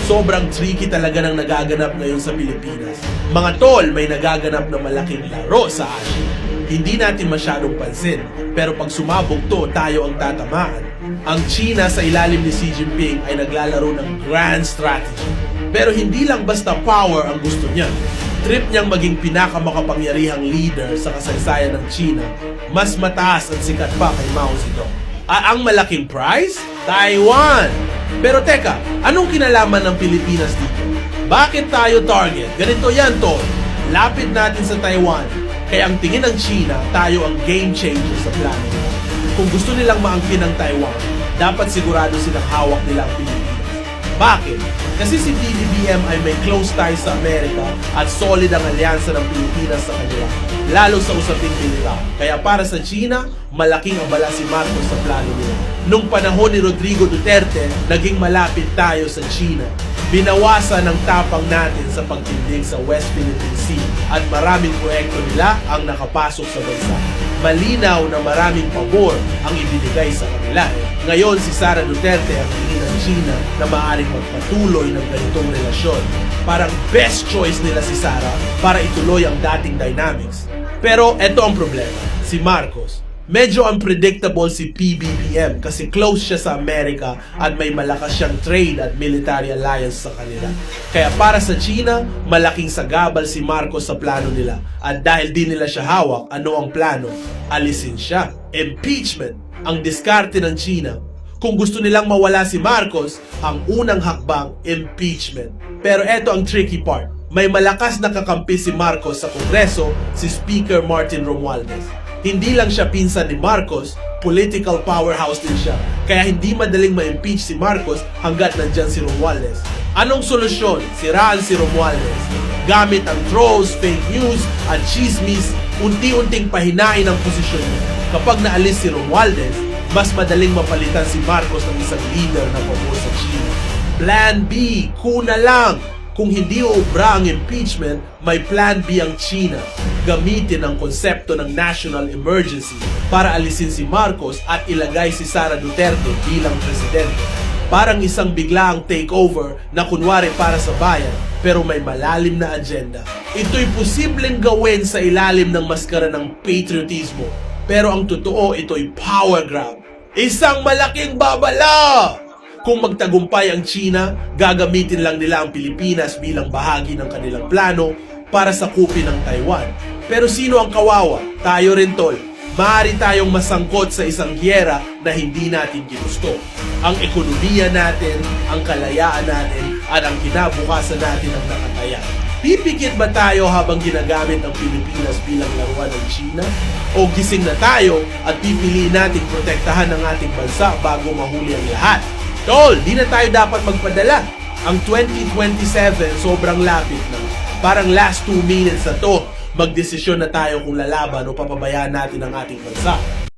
Sobrang tricky talaga ng nagaganap ngayon sa Pilipinas. Mga tol, may nagaganap na malaking laro sa Asia. Hindi natin masyadong pansin, pero pag sumabog to, tayo ang tatamaan. Ang China sa ilalim ni Xi Jinping ay naglalaro ng grand strategy. Pero hindi lang basta power ang gusto niya. Trip niyang maging pinakamakapangyarihang leader sa kasaysayan ng China, mas mataas at sikat pa kay Mao Zedong. Ang malaking prize? Taiwan! Pero teka, anong kinalaman ng Pilipinas dito? Bakit tayo target? Ganito yan, tol. Lapit natin sa Taiwan. Kaya ang tingin ng China, tayo ang game changer sa plano. Kung gusto nilang maangkin ang Taiwan, dapat sigurado silang hawak nila ang Pilipinas. Bakit? Kasi si PBBM ay may close ties sa Amerika at solid ang alyansa ng Pilipinas sa kanila, lalo sa usaping militar. Kaya para sa China, malaking abala si Marcos sa plano nila. Nung panahon ni Rodrigo Duterte, naging malapit tayo sa China. Binawasan ang tapang natin sa pagtindig sa West Philippine Sea at maraming proyekto nila ang nakapasok sa bansa. Malinaw na maraming pabor ang ibinigay sa kanila. Ngayon, si Sara Duterte ang tingin ng China na maaaring magpatuloy ng ganitong relasyon. Parang best choice nila si Sara para ituloy ang dating dynamics. Pero eto ang problema, si Marcos. Medyo unpredictable si PBBM kasi close siya sa Amerika at may malakas siyang trade at military alliance sa kanila. Kaya para sa China, malaking sagabal si Marcos sa plano nila. At dahil di nila siya hawak, ano ang plano? Alisin siya. Impeachment ang diskarte ng China. Kung gusto nilang mawala si Marcos, ang unang hakbang, impeachment. Pero eto ang tricky part. May malakas na kakampi si Marcos sa Kongreso, si Speaker Martin Romualdez. Hindi lang siya pinsan ni Marcos, political powerhouse din siya. Kaya hindi madaling ma-impeach si Marcos hanggat nandyan si Romualdez. Anong solusyon? Siraan si Romualdez. Gamit ang trolls, fake news, at chismis, unti-unting pahinain ang posisyon niya. Kapag naalis si Romualdez, mas madaling mapalitan si Marcos ng isang leader na pabor sa China. Plan B, kuna lang. Kung hindi uubra ang impeachment, may Plan B ang China. Gamitin ang konsepto ng national emergency para alisin si Marcos at ilagay si Sara Duterte bilang presidente. Parang isang biglaang takeover na kunwari para sa bayan pero may malalim na agenda. Ito'y posibleng gawin sa ilalim ng maskara ng patriotismo. Pero ang totoo, ito'y power grab. Isang malaking babala! Kung magtagumpay ang China, gagamitin lang nila ang Pilipinas bilang bahagi ng kanilang plano para sakupin ang Taiwan. Pero sino ang kawawa? Tayo rin, tol. Maaari tayong masangkot sa isang giyera na hindi natin ginusto. Ang ekonomiya natin, ang kalayaan natin, at ang kinabukasan natin ang nakataya. Pipikit ba tayo habang ginagamit ang Pilipinas bilang laruan ng China? O gising na tayo at pipiliin nating protektahan ang ating bansa bago mahuli ang lahat? Tol, di na tayo dapat magpadala. Ang 2027 sobrang lapit na. Parang last 2 minutes na to, magdesisyon na tayo kung lalaban o papabayaan natin ang ating bansa.